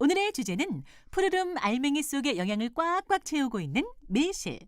오늘의 주제는 푸르름 알맹이 속에 영양을 꽉꽉 채우고 있는 매실.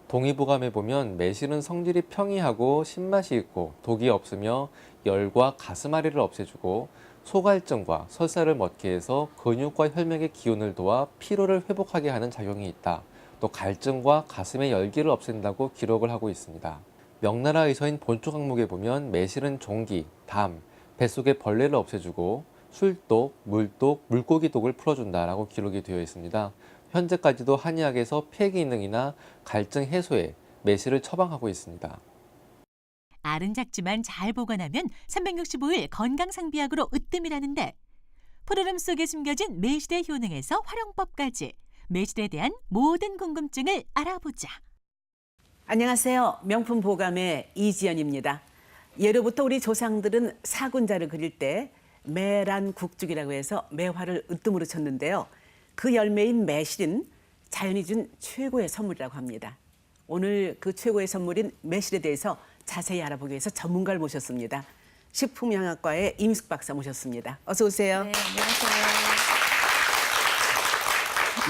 동의보감에 보면 매실은 성질이 평이하고 신맛이 있고 독이 없으며 열과 가슴앓이를 없애주고 소갈증과 설사를 멎게 해서 근육과 혈맥의 기운을 도와 피로를 회복하게 하는 작용이 있다. 또 갈증과 가슴의 열기를 없앤다고 기록을 하고 있습니다. 명나라 의서인 본초 강목에 보면 매실은 종기, 담, 뱃속의 벌레를 없애주고 술독, 물독, 물고기 독을 풀어준다라고 기록이 되어 있습니다. 현재까지도 한의학에서 폐 기능이나 갈증 해소에 매실을 처방하고 있습니다. 알은 작지만 잘 보관하면 365일 건강상비약으로 으뜸이라는데 푸르름 속에 숨겨진 매실의 효능에서 활용법까지 매실에 대한 모든 궁금증을 알아보자. 안녕하세요. 명품 보감의 이지연입니다. 예로부터 우리 조상들은 사군자를 그릴 때 매란 국죽이라고 해서 매화를 으뜸으로 쳤는데요. 그 열매인 매실은 자연이 준 최고의 선물이라고 합니다. 오늘 그 최고의 선물인 매실에 대해서 자세히 알아보기 위해서 전문가를 모셨습니다. 식품영양과의 임숙 박사 모셨습니다. 어서 오세요. 네, 안녕하세요.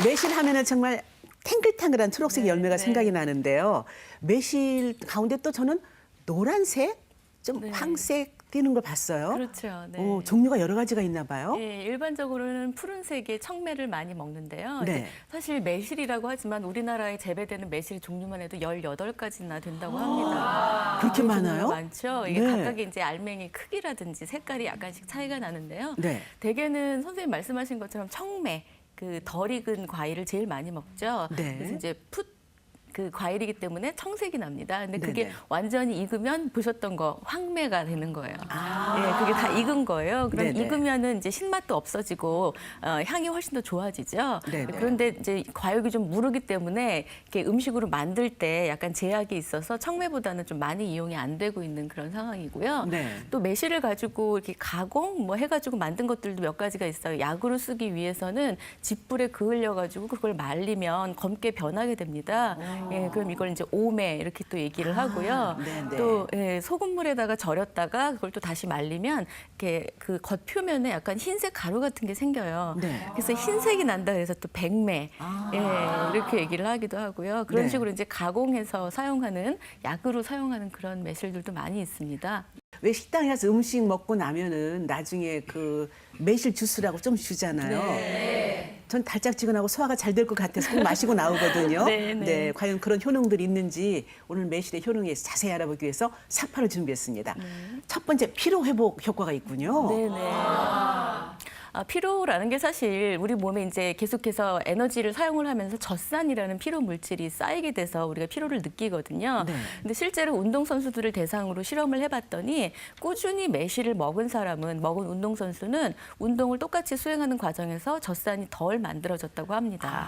매실 하면은 정말 탱글탱글한 초록색 열매가 생각이 나는데요. 매실 가운데 또 저는 노란색, 좀 황색 띄는 걸 봤어요. 그렇죠. 네. 종류가 여러 가지가 있나 봐요. 네, 일반적으로는 푸른색의 청매를 많이 먹는데요. 네. 이제 사실 매실이라고 하지만 우리나라에 재배되는 매실 종류만 해도 18가지나 된다고 합니다. 그렇게 많아요? 많죠. 이게 네. 각각의 이제 알맹이 크기라든지 색깔이 약간씩 차이가 나는데요. 네. 대개는 선생님 말씀하신 것처럼 청매, 그 덜 익은 과일을 제일 많이 먹죠. 네. 그래서 이제 그 과일이기 때문에 청색이 납니다. 근데 그게 네네. 완전히 익으면 보셨던 거 황매가 되는 거예요. 예, 그게 다 익은 거예요. 그럼 네네. 익으면은 이제 신맛도 없어지고 향이 훨씬 더 좋아지죠. 네네. 그런데 이제 과육이 좀 무르기 때문에 이렇게 음식으로 만들 때 약간 제약이 있어서 청매보다는 좀 많이 이용이 안 되고 있는 그런 상황이고요. 네. 또 매실을 가지고 이렇게 가공 뭐 해가지고 만든 것들도 몇 가지가 있어요. 약으로 쓰기 위해서는 집불에 그을려가지고 그걸 말리면 검게 변하게 됩니다. 예, 그럼 이걸 이제 오매 이렇게 또 얘기를 하고요. 네네. 또 예, 소금물에다가 절였다가 그걸 또 다시 말리면 이렇게 그 겉표면에 약간 흰색 가루 같은 게 생겨요. 네. 그래서 흰색이 난다 그래서 또 백매 예, 이렇게 얘기를 하기도 하고요. 그런 네. 식으로 이제 가공해서 사용하는 약으로 사용하는 그런 매실들도 많이 있습니다. 왜 식당에 가서 음식 먹고 나면은 나중에 그 매실 주스라고 좀 주잖아요. 전 달짝지근하고 소화가 잘 될 것 같아서 꼭 마시고 나오거든요. 네. 과연 그런 효능들이 있는지 오늘 매실의 효능에 대해서 자세히 알아보기 위해서 4판을 준비했습니다. 첫 번째 피로 회복 효과가 있군요. 네네. 피로라는 게 사실 우리 몸에 이제 계속해서 에너지를 사용을 하면서 젖산이라는 피로 물질이 쌓이게 돼서 우리가 피로를 느끼거든요. 네. 근데 실제로 운동선수들을 대상으로 실험을 해봤더니 꾸준히 매실을 먹은 운동선수는 운동을 똑같이 수행하는 과정에서 젖산이 덜 만들어졌다고 합니다.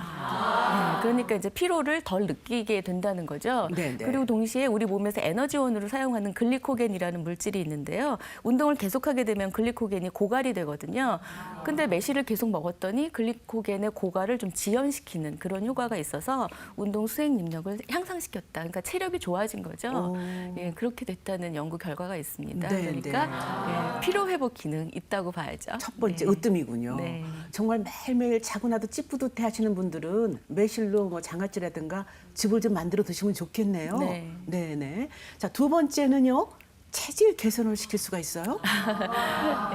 네, 그러니까 이제 피로를 덜 느끼게 된다는 거죠. 네네. 그리고 동시에 우리 몸에서 에너지원으로 사용하는 글리코겐이라는 물질이 있는데요. 운동을 계속하게 되면 글리코겐이 고갈이 되거든요. 근데 매실을 계속 먹었더니 글리코겐의 고갈을 좀 지연시키는 그런 효과가 있어서 운동 수행 능력을 향상시켰다. 그러니까 체력이 좋아진 거죠. 예, 그렇게 됐다는 연구 결과가 있습니다. 네, 그러니까 예, 피로 회복 기능 있다고 봐야죠. 첫 번째 네. 으뜸이군요. 네. 정말 매일매일 자고 나도 찌뿌듯해 하시는 분들은 매실로 뭐 장아찌라든가 즙을 좀 만들어 드시면 좋겠네요. 네. 네네. 자, 두 번째는요. 체질 개선을 시킬 수가 있어요?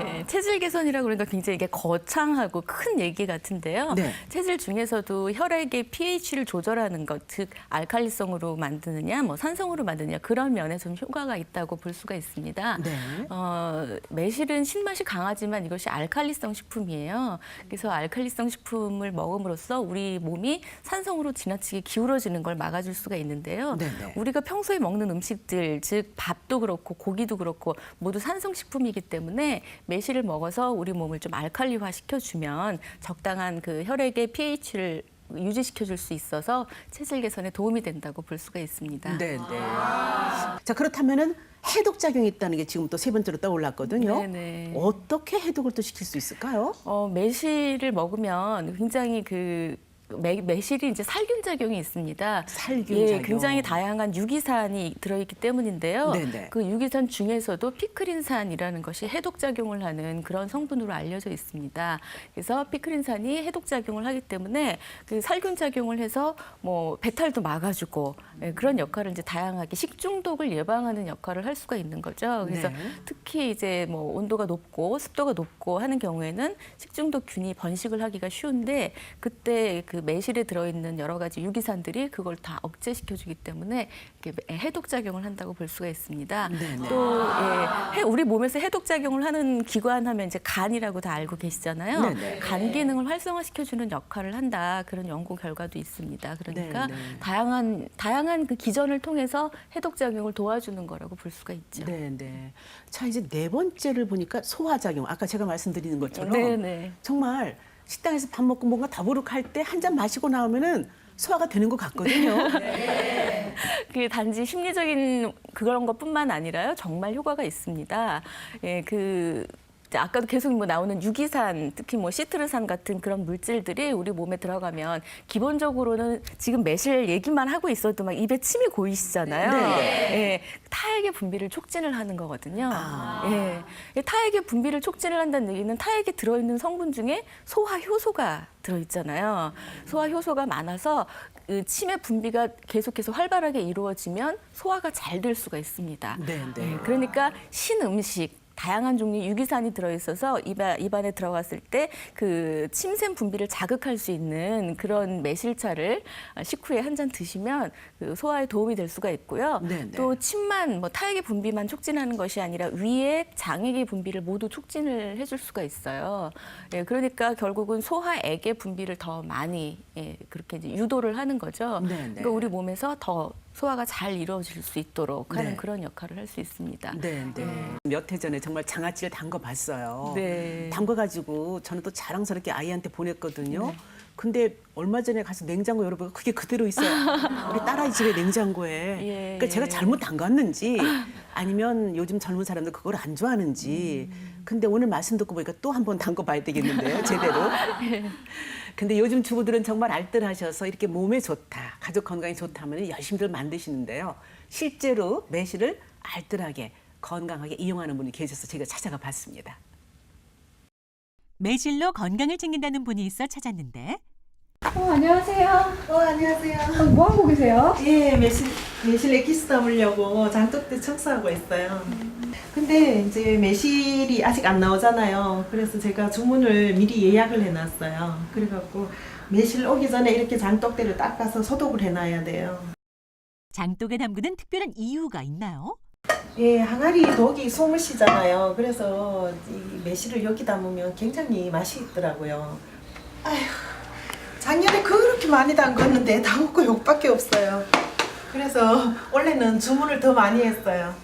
예, 체질 개선이라고 그러니까 굉장히 이게 거창하고 큰 얘기 같은데요. 네. 체질 중에서도 혈액의 pH를 조절하는 것, 즉 알칼리성으로 만드느냐, 뭐 산성으로 만드느냐 그런 면에 좀 효과가 있다고 볼 수가 있습니다. 네. 매실은 신맛이 강하지만 이것이 알칼리성 식품이에요. 그래서 알칼리성 식품을 먹음으로써 우리 몸이 산성으로 지나치게 기울어지는 걸 막아줄 수가 있는데요. 네네. 우리가 평소에 먹는 음식들, 즉 밥도 그렇고 고기도 그렇고 모두 산성식품이기 때문에 매실을 먹어서 우리 몸을 좀 알칼리화 시켜주면 적당한 그 혈액의 pH를 유지시켜줄 수 있어서 체질 개선에 도움이 된다고 볼 수가 있습니다. 네네. 자, 그렇다면은 해독 작용이 있다는 게 지금 또 세 번째로 떠올랐거든요. 네네. 어떻게 해독을 또 시킬 수 있을까요? 매실을 먹으면 굉장히 매실이 이제 살균 작용이 있습니다. 살균 예, 작용. 굉장히 다양한 유기산이 들어있기 때문인데요. 네네. 그 유기산 중에서도 피크린산이라는 것이 해독 작용을 하는 그런 성분으로 알려져 있습니다. 그래서 피크린산이 해독 작용을 하기 때문에 그 살균 작용을 해서 뭐 배탈도 막아주고 예, 그런 역할을 이제 다양하게 식중독을 예방하는 역할을 할 수가 있는 거죠. 그래서 네. 특히 이제 뭐 온도가 높고 습도가 높고 하는 경우에는 식중독균이 번식을 하기가 쉬운데 그때 그 매실에 들어있는 여러 가지 유기산들이 그걸 다 억제시켜주기 때문에 이렇게 해독 작용을 한다고 볼 수가 있습니다. 네네. 또 우리 몸에서 해독 작용을 하는 기관 하면 이제 간이라고 다 알고 계시잖아요. 네네. 간 기능을 활성화시켜주는 역할을 한다 그런 연구 결과도 있습니다. 그러니까 네네. 다양한 그 기전을 통해서 해독 작용을 도와주는 거라고 볼 수가 있죠. 네네. 자, 이제 네 번째를 보니까 소화작용. 아까 제가 말씀드리는 것처럼 네네. 정말 식당에서 밥 먹고 뭔가 더부룩할 때 한 잔 마시고 나오면은 소화가 되는 것 같거든요. 그 단지 심리적인 그런 것뿐만 아니라요, 정말 효과가 있습니다. 예, 아까도 계속 뭐 나오는 유기산, 특히 뭐 시트르산 같은 그런 물질들이 우리 몸에 들어가면 기본적으로는 지금 매실 얘기만 하고 있어도 막 입에 침이 고이시잖아요. 예, 타액의 분비를 촉진을 하는 거거든요. 예, 타액의 분비를 촉진을 한다는 얘기는 타액에 들어있는 성분 중에 소화 효소가 들어있잖아요. 소화 효소가 많아서 그 침의 분비가 계속해서 활발하게 이루어지면 소화가 잘 될 수가 있습니다. 네. 예, 그러니까 신음식 다양한 종류의 유기산이 들어있어서 입안에 들어갔을 때 그 침샘 분비를 자극할 수 있는 그런 매실차를 식후에 한 잔 드시면 그 소화에 도움이 될 수가 있고요. 네네. 또 침만 뭐 타액의 분비만 촉진하는 것이 아니라 위에 장액의 분비를 모두 촉진을 해줄 수가 있어요. 예, 그러니까 결국은 소화액의 분비를 더 많이 그렇게 이제 유도를 하는 거죠. 네네. 그러니까 우리 몸에서 더 소화가 잘 이루어질 수 있도록 하는 네. 그런 역할을 할 수 있습니다. 네. 몇 해 전에 정말 장아찌를 담궈봤어요. 네. 담궈가지고 저는 또 자랑스럽게 아이한테 보냈거든요. 네. 근데 얼마 전에 가서 냉장고 열어보니까 그게 그대로 있어요. 우리 딸아이 집에 냉장고에. 예, 그러니까 제가 예. 잘못 담갔는지 아니면 요즘 젊은 사람들 그걸 안 좋아하는지. 근데 오늘 말씀 듣고 보니까 또 한 번 담궈봐야 되겠는데요, 제대로. 근데 요즘 주부들은 정말 알뜰하셔서 이렇게 몸에 좋다, 가족 건강에 좋다면 열심히들 만드시는데요. 실제로 매실을 알뜰하게 건강하게 이용하는 분이 계셔서 제가 찾아가 봤습니다. 매실로 건강을 챙긴다는 분이 있어 찾았는데 안녕하세요. 안녕하세요. 뭐 하고 계세요? 예, 매실 액기스 담으려고 장독대 청소하고 있어요. 근데 이제 매실이 아직 안 나오잖아요. 그래서 제가 주문을 미리 예약을 해놨어요. 그래갖고 매실 오기 전에 이렇게 장독대를 닦아서 소독을 해놔야 돼요. 장독에 담그는 특별한 이유가 있나요? 예, 항아리 독이 숨을 쉬잖아요. 그래서 이 매실을 여기 담으면 굉장히 맛이 있더라고요. 아휴, 작년에 그렇게 많이 담궜는데 담을 거 욕밖에 없어요. 그래서 원래는 주문을 더 많이 했어요.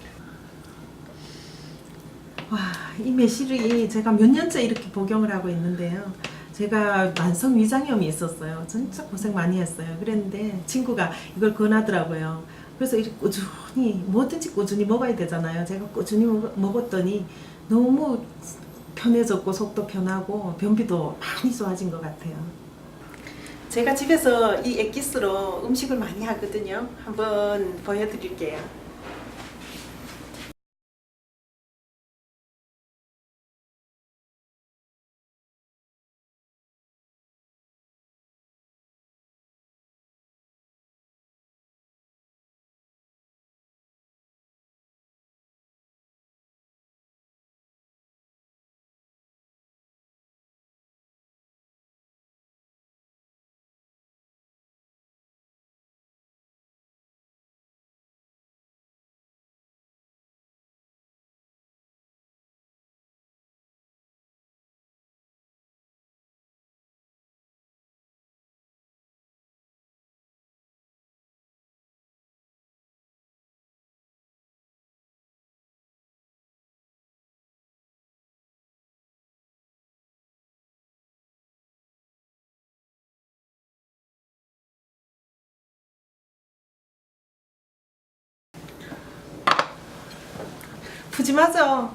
와, 이 매실이 제가 몇 년째 이렇게 복용을 하고 있는데요. 제가 만성 위장염이 있었어요. 진짜 고생 많이 했어요. 그랬는데 친구가 이걸 권하더라고요. 그래서 이렇게 꾸준히 뭐든지 꾸준히 먹어야 되잖아요. 제가 꾸준히 먹었더니 너무 편해졌고 속도 편하고 변비도 많이 좋아진 것 같아요. 제가 집에서 이 액기스로 음식을 많이 하거든요. 한번 보여드릴게요. 푸짐하죠?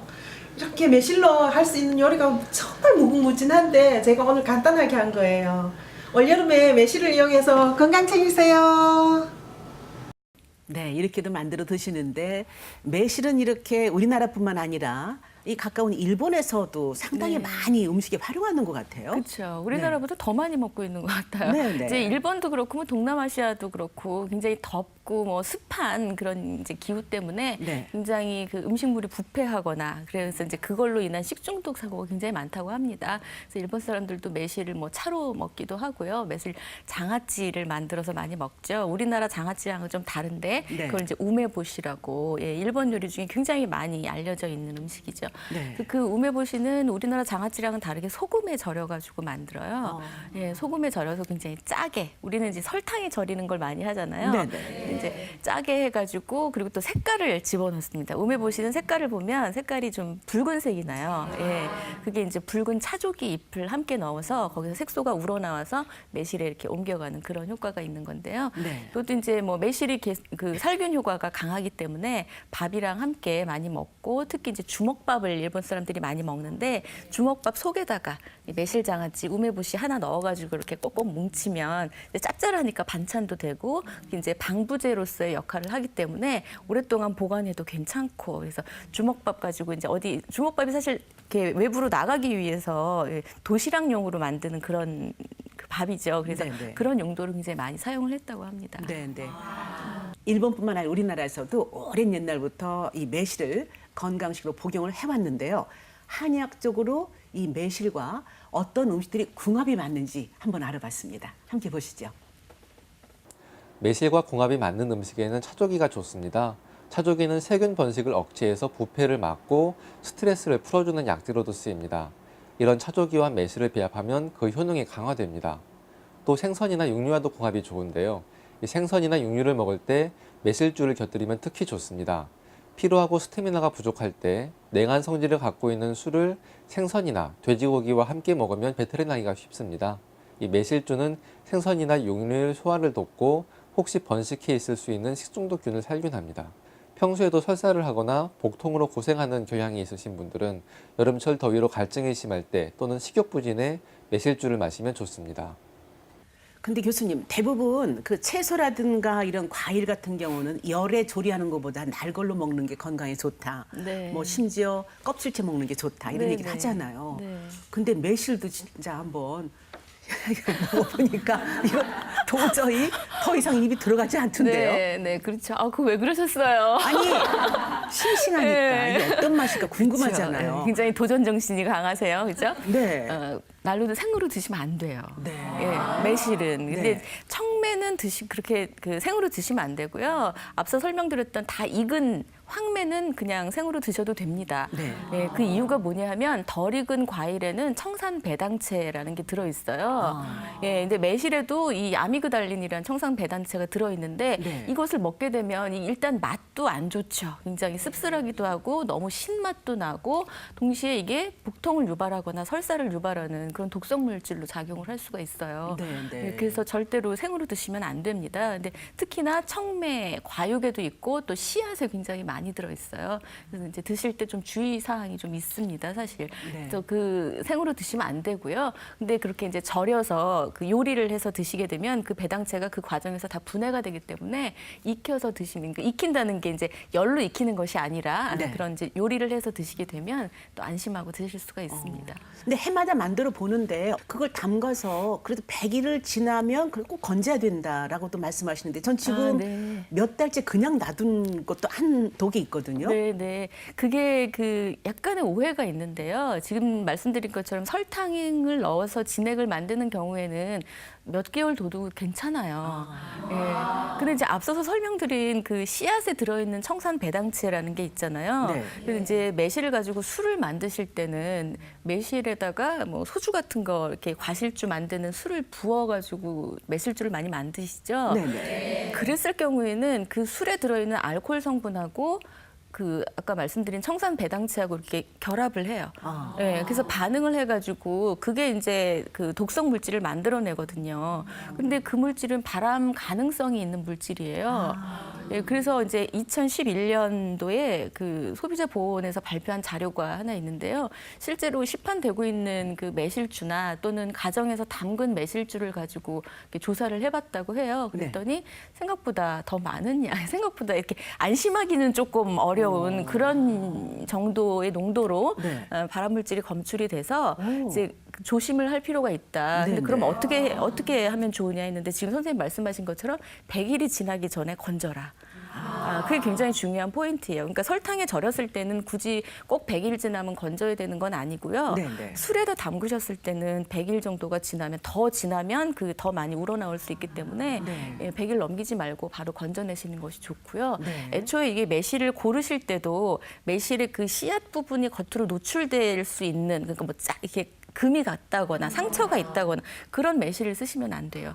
이렇게 매실로 할 수 있는 요리가 정말 무궁무진한데 제가 오늘 간단하게 한 거예요. 올여름에 매실을 이용해서 건강 챙기세요. 네, 이렇게도 만들어 드시는데 매실은 이렇게 우리나라뿐만 아니라 이 가까운 일본에서도 상당히 네. 많이 음식에 활용하는 것 같아요. 그렇죠. 우리나라보다 더 많이 먹고 있는 것 같아요. 네, 네. 이제 일본도 그렇고 뭐 동남아시아도 그렇고 굉장히 덥고 뭐 습한 그런 이제 기후 때문에 네. 굉장히 그 음식물이 부패하거나 그래서 이제 그걸로 인한 식중독 사고가 굉장히 많다고 합니다. 그래서 일본 사람들도 매실을 뭐 차로 먹기도 하고요. 매실 장아찌를 만들어서 많이 먹죠. 우리나라 장아찌랑은 좀 다른데 네. 그걸 이제 우메보시라고 일본 요리 중에 굉장히 많이 알려져 있는 음식이죠. 네. 그 우메보시는 우리나라 장아찌랑은 다르게 소금에 절여가지고 만들어요. 소금에 절여서 굉장히 짜게. 우리는 이제 설탕에 절이는 걸 많이 하잖아요. 네네. 이제 짜게 해가지고 그리고 또 색깔을 집어넣습니다. 우메보시는 색깔을 보면 색깔이 좀 붉은색이 나요. 그게 이제 붉은 차조기 잎을 함께 넣어서 거기서 색소가 우러나와서 매실에 이렇게 옮겨가는 그런 효과가 있는 건데요. 네. 이것도 이제 뭐 매실이 그 살균 효과가 강하기 때문에 밥이랑 함께 많이 먹고 특히 이제 주먹밥을 일본 사람들이 많이 먹는데 주먹밥 속에다가 이 매실장아찌, 우메보시 하나 넣어가지고 이렇게 꼭꼭 뭉치면 이제 짭짤하니까 반찬도 되고 이제 방부제로서의 역할을 하기 때문에 오랫동안 보관해도 괜찮고 그래서 주먹밥 가지고 이제 어디 주먹밥이 사실 이렇게 외부로 나가기 위해서 도시락용으로 만드는 그런 그 밥이죠. 그래서 네네. 그런 용도로 굉장히 많이 사용을 했다고 합니다. 네, 네. 일본뿐만 아니라 우리나라에서도 오랜 옛날부터 이 매실을 건강식으로 복용을 해왔는데요. 한의학적으로 이 매실과 어떤 음식들이 궁합이 맞는지 한번 알아봤습니다. 함께 보시죠. 매실과 궁합이 맞는 음식에는 차조기가 좋습니다. 차조기는 세균 번식을 억제해서 부패를 막고 스트레스를 풀어주는 약재로도 쓰입니다. 이런 차조기와 매실을 배합하면 그 효능이 강화됩니다. 또 생선이나 육류와도 궁합이 좋은데요. 이 생선이나 육류를 먹을 때 매실주를 곁들이면 특히 좋습니다. 피로하고 스태미나가 부족할 때 냉한 성질을 갖고 있는 술을 생선이나 돼지고기와 함께 먹으면 배탈이 나기가 쉽습니다. 이 매실주는 생선이나 육류의 소화를 돕고 혹시 번식해 있을 수 있는 식중독균을 살균합니다. 평소에도 설사를 하거나 복통으로 고생하는 경향이 있으신 분들은 여름철 더위로 갈증이 심할 때 또는 식욕부진에 매실주를 마시면 좋습니다. 근데 교수님, 대부분 그 채소라든가 이런 과일 같은 경우는 열에 조리하는 것보다 날 걸로 먹는 게 건강에 좋다. 네. 뭐 심지어 껍질째 먹는 게 좋다. 이런 네, 얘기를 네. 하잖아요. 네. 근데 매실도 진짜 한번 먹어보니까 이거 도저히 더 이상 입이 들어가지 않던데요. 네, 네, 그렇죠. 아, 그거 왜 그러셨어요? 아니, 싱싱하니까 네. 이게 어떤 맛일까 궁금하잖아요. 그렇죠. 굉장히 도전 정신이 강하세요, 그렇죠? 네. 날로도 생으로 드시면 안 돼요. 네. 매실은. 근데 네. 청매는 그렇게 그 생으로 드시면 안 되고요. 앞서 설명드렸던 다 익은 황매는 그냥 생으로 드셔도 됩니다. 네. 그 이유가 뭐냐 하면 덜 익은 과일에는 청산 배당체라는 게 들어있어요. 근데 매실에도 이 아미그달린이라는 청산 배당체가 들어있는데 네. 이것을 먹게 되면 일단 맛도 안 좋죠. 굉장히 씁쓸하기도 하고 너무 신맛도 나고 동시에 이게 복통을 유발하거나 설사를 유발하는 그런 독성 물질로 작용을 할 수가 있어요. 네. 그래서 절대로 생으로 드시면 안 됩니다. 근데 특히나 청매, 과육에도 있고 또 씨앗에 굉장히 많이 들어있어요. 그래서 이제 드실 때 좀 주의 사항이 좀 있습니다, 사실. 네. 그래서 그 생으로 드시면 안 되고요. 근데 그렇게 이제 절여서 그 요리를 해서 드시게 되면 그 배당체가 그 과정에서 다 분해가 되기 때문에 익혀서 드시는, 익힌다는 게 이제 열로 익히는 것이 아니라 네. 그런 이제 요리를 해서 드시게 되면 또 안심하고 드실 수가 있습니다. 근데 해마다 만들어 보는데 그걸 담가서 그래도 100일을 지나면 그걸 꼭 건져야 된다라고도 말씀하시는데 전 지금 네. 몇 달째 그냥 놔둔 것도 한 독이 있거든요. 네. 그게 그 약간의 오해가 있는데요. 지금 말씀드린 것처럼 설탕을 넣어서 진액을 만드는 경우에는 몇 개월 둬도 괜찮아요. 근데 이제 앞서서 설명드린 그 씨앗에 들어있는 청산 배당체라는 게 있잖아요. 네. 그래서 이제 매실을 가지고 술을 만드실 때는 매실에다가 뭐 소주 같은 거 이렇게 과실주 만드는 술을 부어가지고 매실주를 많이 만드시죠. 네네. 그랬을 경우에는 그 술에 들어있는 알코올 성분하고 그 아까 말씀드린 청산 배당체하고 이렇게 결합을 해요. 그래서 반응을 해가지고 그게 이제 그 독성 물질을 만들어내거든요. 근데 그 물질은 발암 가능성이 있는 물질이에요. 예, 그래서 이제 2011년도에 그 소비자보호원에서 발표한 자료가 하나 있는데요. 실제로 시판되고 있는 그 매실주나 또는 가정에서 담근 매실주를 가지고 이렇게 조사를 해봤다고 해요. 그랬더니 생각보다 더 많은 양, 생각보다 이렇게 안심하기는 조금 어려운 그런 정도의 농도로 네. 발암물질이 검출이 돼서 이제 조심을 할 필요가 있다. 근데 네네. 그럼 어떻게 하면 좋으냐 했는데 지금 선생님 말씀하신 것처럼 100일이 지나기 전에 건져라. 그게 굉장히 중요한 포인트예요. 그러니까 설탕에 절였을 때는 굳이 꼭 100일 지나면 건져야 되는 건 아니고요. 네네. 술에다 담그셨을 때는 100일 정도가 지나면 그 더 많이 우러나올 수 있기 때문에 네. 예, 100일 넘기지 말고 바로 건져내시는 것이 좋고요. 네. 애초에 이게 매실을 고르실 때도 매실의 그 씨앗 부분이 겉으로 노출될 수 있는 그러니까 뭐 이렇게 금이 갔다거나 상처가 있다거나 그런 매실을 쓰시면 안 돼요.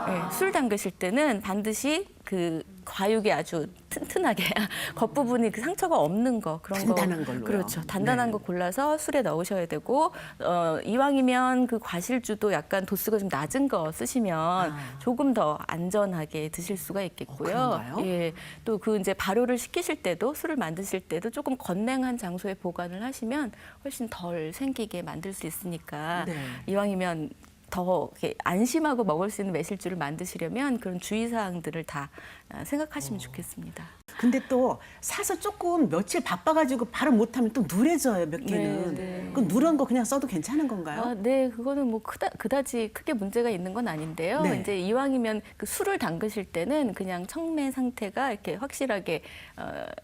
예, 술 담그실 때는 반드시 그 과육이 아주 튼튼하게 겉부분이 그 상처가 없는 거 그런 단단한 거 걸로요? 그렇죠. 단단한 네. 거 골라서 술에 넣으셔야 되고 이왕이면 그 과실주도 약간 도수가 좀 낮은 거 쓰시면 조금 더 안전하게 드실 수가 있겠고요. 그런가요? 예, 또 그 이제 발효를 시키실 때도 술을 만드실 때도 조금 건냉한 장소에 보관을 하시면 훨씬 덜 생기게 만들 수 있으니까 네. 이왕이면 더 이렇게 안심하고 먹을 수 있는 매실주를 만드시려면 그런 주의사항들을 다 생각하시면 좋겠습니다. 근데 또 사서 조금 며칠 바빠가지고 바로 못하면 또 누래져요, 몇 개는. 네. 그 누런 거 그냥 써도 괜찮은 건가요? 네, 그거는 뭐 그다지 크게 문제가 있는 건 아닌데요. 네. 이제 이왕이면 그 술을 담그실 때는 그냥 청매 상태가 이렇게 확실하게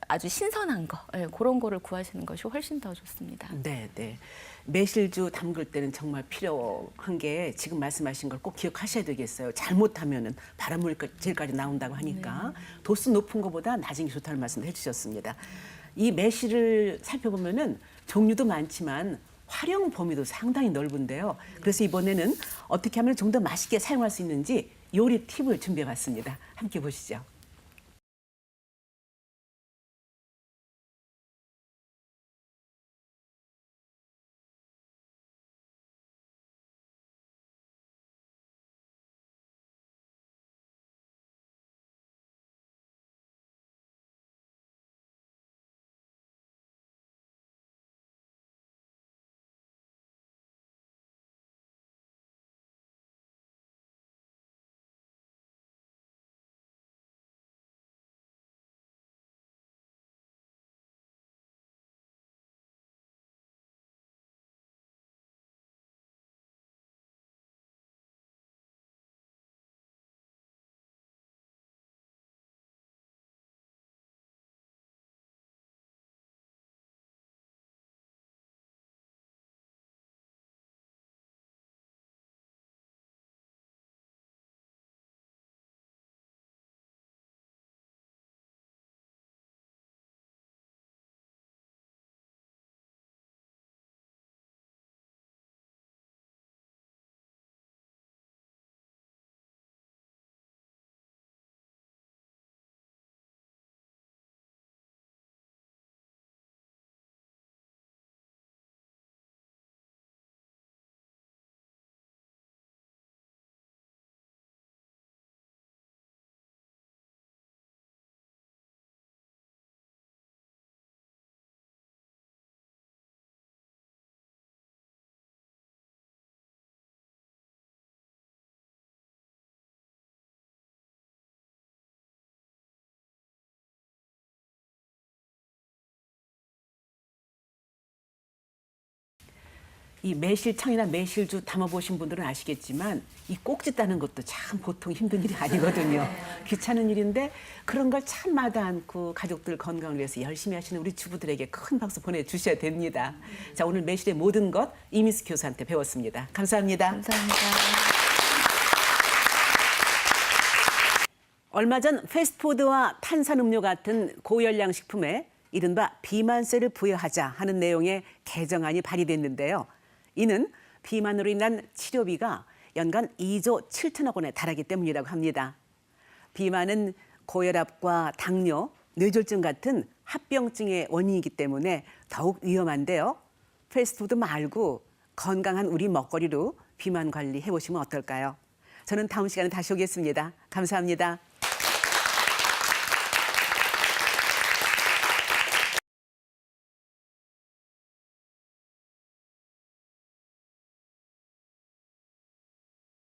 아주 신선한 거, 그런 거를 구하시는 것이 훨씬 더 좋습니다. 네, 네. 매실주 담글 때는 정말 필요한 게 지금 말씀하신 걸 꼭 기억하셔야 되겠어요. 잘못하면은 발암물질까지 나온다고 하니까 도수 높은 것보다 낮은 게 좋다는 말씀을 해주셨습니다. 이 매실을 살펴보면은 종류도 많지만 활용 범위도 상당히 넓은데요. 그래서 이번에는 어떻게 하면 좀 더 맛있게 사용할 수 있는지 요리 팁을 준비해봤습니다. 함께 보시죠. 이 매실청이나 매실주 담아보신 분들은 아시겠지만 이 꼭지 따는 것도 참 보통 힘든 일이 아니거든요. 귀찮은 일인데 그런 걸 참 마다 않고 가족들 건강을 위해서 열심히 하시는 우리 주부들에게 큰 박수 보내주셔야 됩니다. 자, 오늘 매실의 모든 것 이미수 교수한테 배웠습니다. 감사합니다. 감사합니다. 얼마 전 패스트푸드와 탄산음료 같은 고열량 식품에 이른바 비만세를 부여하자 하는 내용의 개정안이 발의됐는데요. 이는 비만으로 인한 치료비가 연간 2조 7천억 원에 달하기 때문이라고 합니다. 비만은 고혈압과 당뇨, 뇌졸중 같은 합병증의 원인이기 때문에 더욱 위험한데요. 패스트푸드 말고 건강한 우리 먹거리로 비만 관리 해보시면 어떨까요? 저는 다음 시간에 다시 오겠습니다. 감사합니다.